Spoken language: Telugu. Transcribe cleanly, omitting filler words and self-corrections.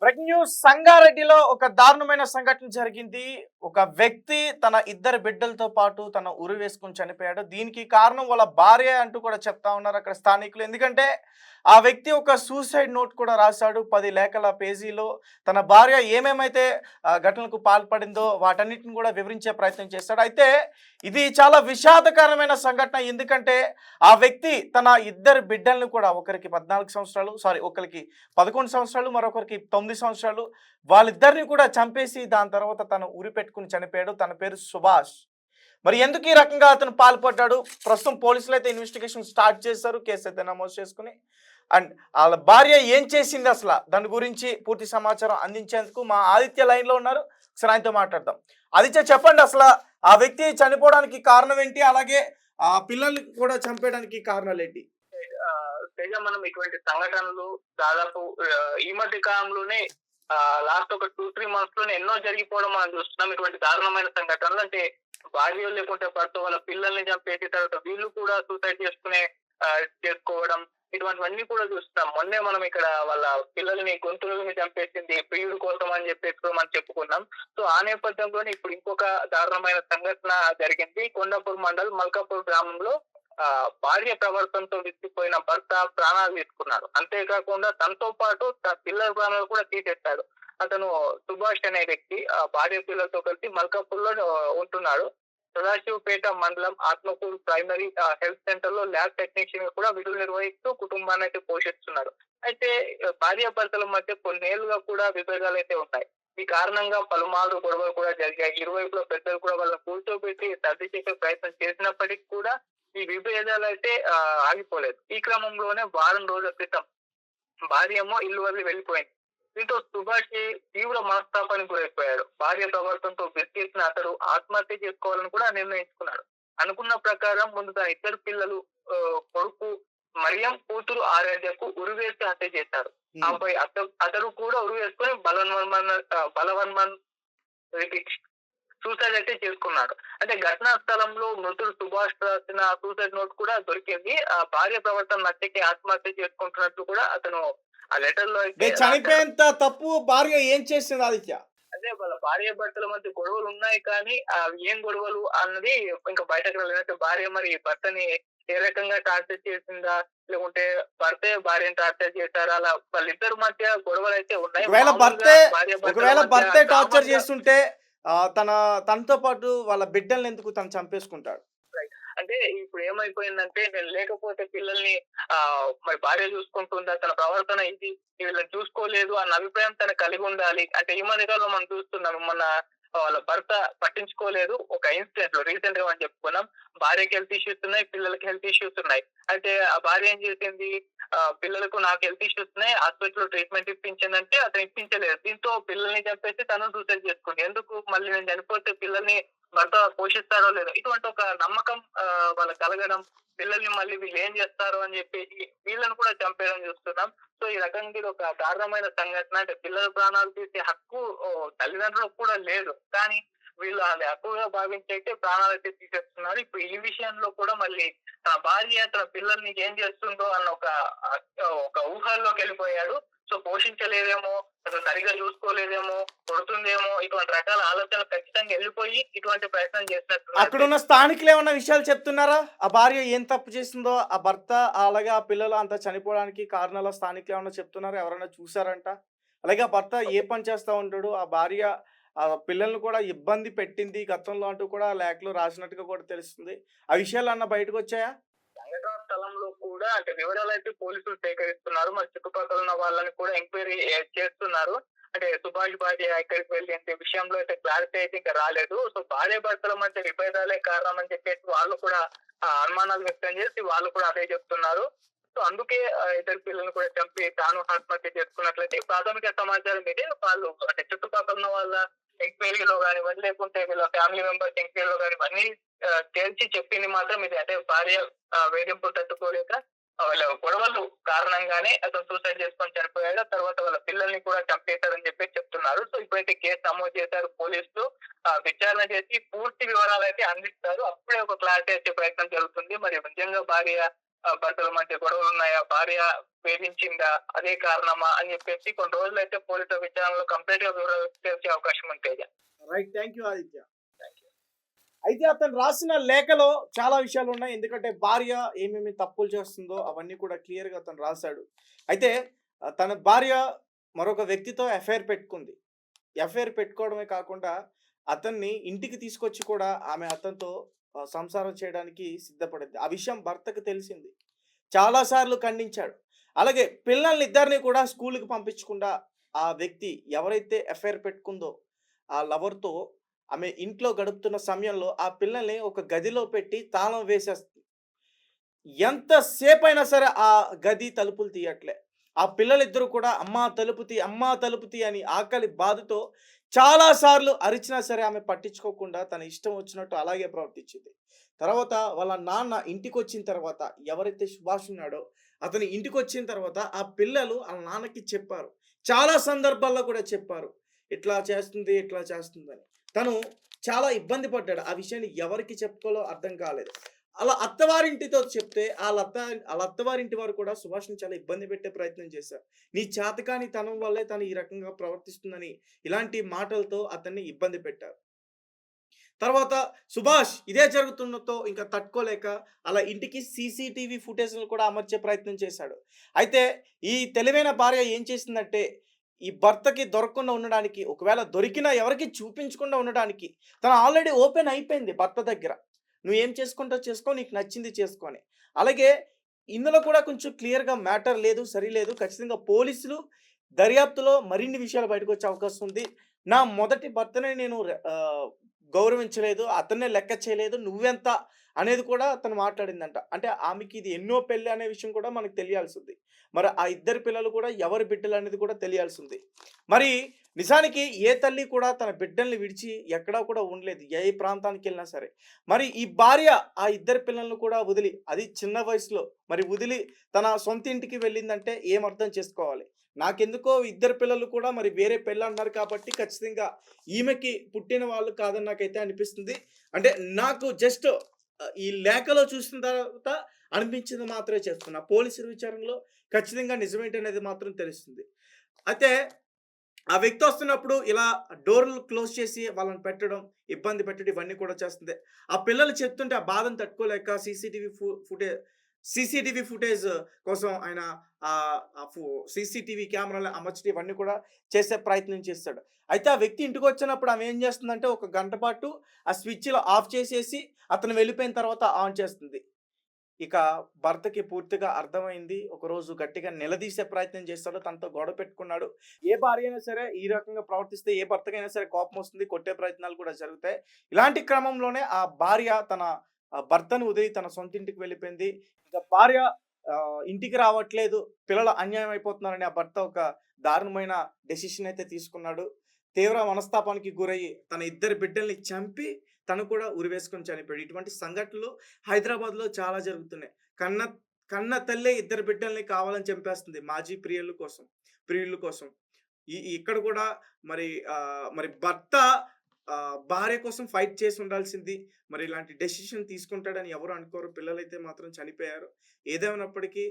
బ్రేకింగ్ న్యూస్ సంగారెడ్డిలో ఒక దారుణమైన సంఘటన జరిగింది. ఒక వ్యక్తి తన ఇద్దరు బిడ్డలతో పాటు తన ఉరి వేసుకొని చనిపోయాడు. దీనికి కారణం వాళ్ళ భార్య అంటూ కూడా చెప్తా ఉన్నారు అక్కడ స్థానికులు. ఎందుకంటే ఆ వ్యక్తి ఒక సూసైడ్ నోట్ కూడా రాశాడు. 10 లేఖల పేజీలో తన భార్య ఏమేమైతే ఘటనలకు పాల్పడిందో వాటన్నిటిని కూడా వివరించే ప్రయత్నం చేశాడు. అయితే ఇది చాలా విషాదకరమైన సంఘటన. ఎందుకంటే ఆ వ్యక్తి తన ఇద్దరు బిడ్డలను కూడా ఒకరికి 14 సంవత్సరాలు ఒకరికి 11 సంవత్సరాలు మరొకరికి 9 సంవత్సరాలు వాళ్ళిద్దరిని కూడా చంపేసి దాని తర్వాత తను ఉరి పెట్టుకుని చనిపోయాడు. తన పేరు సుభాష్. మరి ఎందుకు ఈ రకంగా అతను పాల్పడ్డాడు? ప్రస్తుతం పోలీసులు అయితే ఇన్వెస్టిగేషన్ స్టార్ట్ చేశారు. కేసు అయితే నమోదు చేసుకుని అండ్ వాళ్ళ భార్య ఏం చేసింది అసలు దాని గురించి పూర్తి సమాచారం అందించేందుకు మా ఆదిత్య లైన్లో ఉన్నారు. ఒకసారి ఆయనతో మాట్లాడదాం. ఆదిత్య, చెప్పండి, అసలు ఆ వ్యక్తి చనిపోవడానికి కారణం ఏంటి? అలాగే ఆ పిల్లల్ని కూడా చంపేయడానికి కారణాలు ఏంటి? తేజ, మనం ఇటువంటి సంఘటనలు దాదాపు ఈ మధ్య కాలంలోనే లాస్ట్ ఒక 2-3 మంత్స్ లోనే ఎన్నో జరిగిపోవడం మనం చూస్తున్నాం. ఇటువంటి దారుణమైన సంఘటనలు అంటే భార్య లేకుంటే భర్త వాళ్ళ పిల్లల్ని చంపేసి తర్వాత వీళ్ళు కూడా సూసైడ్ చేసుకోవడం, ఇటువంటివన్నీ కూడా చూస్తున్నాం. మొన్నే మనం ఇక్కడ వాళ్ళ పిల్లల్ని గొంతులని చంపేసింది ప్రియుడి కోసం అని చెప్పేసి కూడా మనం చెప్పుకున్నాం. సో ఆ నేపథ్యంలోనే ఇప్పుడు ఇంకొక దారుణమైన సంఘటన జరిగింది. కొండాపూర్ మండల్ మల్కాపూర్ గ్రామంలో భార్య ప్రవర్తనతో విసిగిపోయిన భర్త ప్రాణాలు తీసుకున్నాడు. అంతేకాకుండా తనతో పాటు తన పిల్లల ప్రాణాలు కూడా తీసేస్తాడు. అతను సుభాష్ అనే వ్యక్తి భార్య పిల్లలతో కలిసి మల్కాపూర్ లో ఉంటున్నాడు. సదాశివపేట మండలం ఆత్మకూరు ప్రైమరీ హెల్త్ సెంటర్ లో ల్యాబ్ టెక్నీషియన్ కూడా విధులు నిర్వహిస్తూ కుటుంబాన్ని అయితే పోషిస్తున్నాడు. అయితే భార్యాభర్తల మధ్య కొన్నేళ్లుగా కూడా విభేదాలు అయితే ఉన్నాయి. ఈ కారణంగా పలుమార్లు గొడవలు కూడా జరిగాయి. ఇరువైపుల పెద్దలు కూడా వాళ్ళని కూర్చోబెట్టి సర్ది చేసే ప్రయత్నం చేసినప్పటికీ కూడా ఈ విభేదాలు అయితే ఆగిపోలేదు. ఈ క్రమంలోనే వారం రోజుల క్రితం భార్య ఏమో ఇల్లు వదిలి వెళ్ళిపోయింది. దీంతో సుభాష్ తీవ్ర మనస్తాపానికి గురైపోయాడు. భార్య ప్రవర్తనతో విసిగెత్తిన అతడు ఆత్మహత్య చేసుకోవాలని కూడా నిర్ణయించుకున్నాడు. అనుకున్న ప్రకారం ముందు తన ఇద్దరు పిల్లలు, కొడుకు మరియం, కూతురు ఆరాధ్యకు ఉరివేసి హత్య చేశారు. ఆపై అతడు కూడా ఉరి వేసుకుని బలవన్మన్ సూసైడ్ అయితే చేసుకున్నాడు. అంటే ఘటనా స్థలంలో మృతుడు సుభాష్ రాసిన సూసైడ్ నోట్ కూడా దొరికింది. ఆ భార్య ప్రవర్తన నచ్చకి ఆత్మహత్య చేసుకుంటున్నట్టు కూడా అతను ఆ లెటర్ లో అయితే చనిపోయేంత తప్పు భార్య ఏం చేసింది ఆదిత్య? అదే వాళ్ళ భార్య భర్తల మధ్య గొడవలు ఉన్నాయి, కానీ అవి ఏం గొడవలు అన్నది ఇంకా బయటకు రాలేదు. భార్య మరి భర్తని ఏ రకంగా టార్చర్ చేసిందా, లేకుంటే భర్తే భార్యను టార్చర్ చేశారా, అలా వాళ్ళిద్దరి మధ్య గొడవలు అయితే ఉన్నాయి. ఒకవేళ భర్తే టార్చర్ చేస్తుంటే తనతో పాటు వాళ్ళ బిడ్డల్ని ఎందుకు తను చంపేసుకుంటాడు? అంటే ఇప్పుడు ఏమైపోయిందంటే, నేను లేకపోతే పిల్లల్ని మరి భార్య చూసుకుంటుందా, తన ప్రవర్తన ఇది వీళ్ళని చూసుకోలేదు అన్న అభిప్రాయం తనకు కలిగి ఉండాలి. అంటే ఈ మధ్య కాలంలో మనం చూస్తున్నాం, మన వాళ్ళ భర్త పట్టించుకోలేదు. ఒక ఇన్సిడెంట్ లో రీసెంట్ గా మనం చెప్పుకున్నాం, భార్యకి హెల్త్ ఇష్యూస్ ఉన్నాయి, పిల్లలకి హెల్త్ ఇష్యూస్ ఉన్నాయి. అయితే ఆ భార్య ఏం చేసింది, పిల్లలకు నాకు హెల్త్ ఇష్యూస్ ఉన్నాయి, హాస్పిటల్ లో ట్రీట్మెంట్ ఇప్పించిందంటే అతను ఇప్పించలేదు. దీంతో పిల్లల్ని చంపేసి తను సూసైడ్ చేసుకుంది. ఎందుకు, మళ్ళీ నేను చనిపోతే పిల్లల్ని భర్త పోషిస్తారో లేదో ఇటువంటి ఒక నమ్మకం వాళ్ళకి కలగడం, పిల్లల్ని మళ్ళీ వీళ్ళు ఏం చేస్తారు అని చెప్పేసి వీళ్ళని కూడా చంపేయడం చూస్తున్నాం. సో ఈ రకంగా ఇది ఒక దారుణమైన సంఘటన. అంటే పిల్లల ప్రాణాలు తీసే హక్కు తల్లిదండ్రులకు కూడా లేదు, కానీ వీళ్ళు అది హక్కుగా భావించి అయితే ప్రాణాలు అయితే తీసేస్తున్నారు. ఇప్పుడు ఈ విషయంలో కూడా మళ్ళీ తన భార్య తన పిల్లల్ని ఏం చేస్తుందో అన్న ఒక ఊహల్లోకి వెళ్ళిపోయాడు. సో పోషించలేదేమో, అసలు సరిగా చూసుకోలేదేమో, కొడుతుందేమో, ఇటువంటి రకాల ఆలోచనలు ఖచ్చితంగా వెళ్ళిపోయి ఇటువంటి ప్రయత్నం చేసినట్టు. అక్కడున్న స్థానికులు ఏమన్నా విషయాలు చెప్తున్నారా? ఆ భార్య ఏం తప్పు చేసిందో, ఆ భర్త అలాగే ఆ పిల్లలు అంతా చనిపోవడానికి కారణాల స్థానికులు ఏమన్నా చెప్తున్నారా? ఎవరైనా చూసారంట? అలాగే ఆ భర్త ఏ పని చేస్తూ ఉంటాడు? ఆ భార్య ఆ పిల్లల్ని కూడా ఇబ్బంది పెట్టింది గతంలో అంటూ కూడా లేఖలో రాసినట్టుగా కూడా తెలుస్తుంది. ఆ విషయాలు అన్న బయటకు వచ్చాయా? సంఘటన స్థలంలో కూడా అంటే వివరాలు అయితే పోలీసులు సేకరిస్తున్నారు. మరి చుట్టుపక్కల ఉన్న వాళ్ళని కూడా ఎంక్వైరీ చేస్తున్నారు. అంటే సుభాష్ భార్య ఎక్కడికి వెళ్ళి అంటే విషయంలో అయితే క్లారిటీ అయితే ఇంకా రాలేదు. సో భార్య భర్తల మధ్య విభేదాలే కారణం అని చెప్పేసి వాళ్ళు కూడా అనుమానాలు వ్యక్తం చేసి వాళ్ళు కూడా అదే చెప్తున్నారు. సో అందుకే ఇద్దరు పిల్లల్ని కూడా చంపి తాను ఆత్మహత్య చేసుకున్నట్లయితే ప్రాథమిక సమాచారం ఇదే. వాళ్ళు అంటే చుట్టుపక్కల ఉన్న వాళ్ళ ఎంక్వైరీలో కానివ్వండి, లేకుంటే వీళ్ళ ఫ్యామిలీ మెంబర్స్ ఎంక్వైరీలో కానివ్వండి తేల్చి చెప్పింది మాత్రం ఇది. అంటే భార్య వేధింపులు తట్టుకోలేక వాళ్ళ గొడవలు కారణంగానే అతను సూసైడ్ చేసుకొని చనిపోయాడు. తర్వాత వాళ్ళ పిల్లల్ని కూడా చంపేశారని చెప్పి చెప్తున్నారు. సో ఇప్పుడైతే కేసు నమోదు చేశారు పోలీసులు. విచారణ చేసి పూర్తి వివరాలు అయితే అందిస్తారు. అప్పుడే ఒక క్లారిటీ వచ్చే ప్రయత్నం జరుగుతుంది. మరి నిజంగా భార్య భర్తల మధ్య గొడవలు ఉన్నాయా, భార్య వేధించిందా, అదే కారణమా అని చెప్పేసి కొన్ని రోజులైతే పోలీసుల విచారణలో కంప్లీట్ గా వివరాలు తెలిసే అవకాశం ఉంది Teja. Right, thank you Aditya. అయితే అతను రాసిన లేఖలో చాలా విషయాలు ఉన్నాయి. ఎందుకంటే భార్య ఏమేమి తప్పులు చేస్తుందో అవన్నీ కూడా క్లియర్గా అతను రాశాడు. అయితే తన భార్య మరొక వ్యక్తితో ఎఫ్ఐఆర్ పెట్టుకుంది. ఎఫ్ఐఆర్ పెట్టుకోవడమే కాకుండా అతన్ని ఇంటికి తీసుకొచ్చి కూడా ఆమె అతనితో సంసారం చేయడానికి సిద్ధపడింది. ఆ విషయం భర్తకు తెలిసింది. చాలాసార్లు ఖండించాడు. అలాగే పిల్లల్ని ఇద్దరిని కూడా స్కూల్కి పంపించకుండా ఆ వ్యక్తి ఎవరైతే ఎఫ్ఐఆర్ పెట్టుకుందో ఆ లవర్తో ఆమె ఇంట్లో గడుపుతున్న సమయంలో ఆ పిల్లల్ని ఒక గదిలో పెట్టి తాళం వేసేస్తుంది. ఎంతసేపైనా సరే ఆ గది తలుపులు తీయట్లే. ఆ పిల్లలిద్దరూ కూడా అమ్మా తలుపు తీ, అమ్మా తలుపు తీ అని ఆకలి బాధతో చాలా సార్లు అరిచినా సరే ఆమె పట్టించుకోకుండా తన ఇష్టం వచ్చినట్టు అలాగే ప్రవర్తించింది. తర్వాత వాళ్ళ నాన్న ఇంటికొచ్చిన తర్వాత ఎవరైతే సుభాష్ ఉన్నాడో అతని ఇంటికొచ్చిన తర్వాత ఆ పిల్లలు ఆళ్ళ నాన్నకి చెప్పారు. చాలా సందర్భాల్లో కూడా చెప్పారు. ఇట్లా చేస్తుంది, ఇట్లా చేస్తుందని. తను చాలా ఇబ్బంది పడ్డాడు. ఆ విషయాన్ని ఎవరికి చెప్పుకోవాలో అర్థం కాలేదు. అలా అత్తవారింటితో చెప్తే ఆళ్ళ అత్తవారింటి వారు కూడా సుభాష్‌ని చాలా ఇబ్బంది పెట్టే ప్రయత్నం చేశారు. నీ చేతకాని తనం వల్లే తను ఈ రకంగా ప్రవర్తిస్తుందని ఇలాంటి మాటలతో అతన్ని ఇబ్బంది పెట్టారు. తర్వాత సుభాష్ ఇదే జరుగుతుండతో ఇంకా తట్టుకోలేక అలా ఇంటికి సీసీటీవీ ఫుటేజ్‌లు కూడా అమర్చే ప్రయత్నం చేశాడు. అయితే ఈ తెలివైన భార్య ఏం చేసిందంటే ఈ భర్తకి దొరకకుండా ఉండడానికి, ఒకవేళ దొరికినా ఎవరికీ చూపించకుండా ఉండడానికి తను ఆల్రెడీ ఓపెన్ అయిపోయింది భర్త దగ్గర. నువ్వేం చేసుకుంటావో చేసుకో, నీకు నచ్చింది చేసుకో అని. అలాగే ఇందులో కూడా కొంచెం క్లియర్‌గా మ్యాటర్ లేదు, సరి లేదు. ఖచ్చితంగా పోలీసులు దర్యాప్తులో మరిన్ని విషయాలు బయటకొచ్చే అవకాశం ఉంది. నా మొదటి భర్తనే నేను గౌరవించలేదు, అతన్నే లెక్క చేయలేదు, నువ్వెంత అనేది కూడా తను మాట్లాడిందంట. అంటే ఆమెకి ఇది ఎన్నో పెళ్లి అనే విషయం కూడా మనకు తెలియాల్సింది. మరి ఆ ఇద్దరు పిల్లలు కూడా ఎవరి బిడ్డలనేది కూడా తెలియాల్సింది. మరి నిజానికి ఏ తల్లి కూడా తన బిడ్డల్ని విడిచి ఎక్కడా కూడా ఉండలేదు. ఏ ప్రాంతానికెళ్ళినా సరే. మరి ఈ భార్య ఆ ఇద్దరు పిల్లలను కూడా వదిలి, అది చిన్న వయసులో మరి వదిలి తన సొంత ఇంటికి వెళ్ళిందంటే ఏం అర్థం చేసుకోవాలి? నాకెందుకో ఇద్దరు పిల్లలు కూడా మరి వేరే పెళ్ళన్నారు కాబట్టి ఖచ్చితంగా ఈమెకి పుట్టిన వాళ్ళు కాదని నాకైతే అనిపిస్తుంది. అంటే నాకు జస్ట్ ఈ లేఖలో చూసిన తర్వాత అనిపించింది మాత్రమే చెప్తున్నా. పోలీసుల విచారణలో ఖచ్చితంగా నిజమేంటనేది మాత్రం తెలుస్తుంది. అయితే ఆ వ్యక్తి వస్తున్నప్పుడు ఇలా డోర్‌లు క్లోజ్ చేసి వాళ్ళని పెట్టడం, ఇబ్బంది పెట్టడం ఇవన్నీ కూడా చేస్తుంది. ఆ పిల్లలు చెప్తుంటే ఆ బాధను తట్టుకోలేక సీసీటీవీ ఫుటేజ్ కోసం ఆయన ఆహ్, ఆ ఫు సీసీటీవీ కెమెరాలు అమర్చడం ఇవన్నీ కూడా చేసే ప్రయత్నం చేస్తాడు. అయితే ఆ వ్యక్తి ఇంటికొచ్చినప్పుడు ఆమె ఏం చేస్తుందంటే ఒక గంట పాటు ఆ స్విచ్‌లు ఆఫ్ చేసేసి అతను వెళ్ళిపోయిన తర్వాత ఆన్ చేస్తుంది. ఇక భర్తకి పూర్తిగా అర్థమైంది. ఒకరోజు గట్టిగా నిలదీసే ప్రయత్నం చేస్తాడు. తనతో గొడవ పెట్టుకున్నాడు. ఏ భార్య అయినా సరే ఈ రకంగా ప్రవర్తిస్తే ఏ భర్తకైనా సరే కోపమొస్తుంది. కొట్టే ప్రయత్నాలు కూడా జరుగుతాయి. ఇలాంటి క్రమంలోనే ఆ భార్య తన భర్తను వదిలి తన సొంత ఇంటికి వెళ్ళిపోయింది. ఇక భార్య ఇంటికి రావట్లేదు. పిల్లలు అన్యాయం అయిపోతున్నారని ఆ భర్త ఒక దారుణమైన డెసిషన్ అయితే తీసుకున్నాడు. తీవ్ర మనస్తాపానికి గురయ్యి తన ఇద్దరు బిడ్డల్ని చంపి తను కూడా ఉరివేసుకొని చనిపోయాడు. ఇటువంటి సంఘటనలు హైదరాబాద్‌లో చాలా జరుగుతున్నాయి. కన్న కన్న తల్లే ఇద్దరు బిడ్డల్ని కావాలని చంపేస్తుంది మాజీ ప్రియుల కోసం. ఇక్కడ కూడా మరి భర్త భార్య కోసం ఫైట్ చేసి ఉండాల్సింది. మరి ఇలాంటి డెసిషన్ తీసుకుంటాడని ఎవరు అనుకోరు. పిల్లలైతే మాత్రం చనిపోయారు. ఏదేమైనప్పటికీ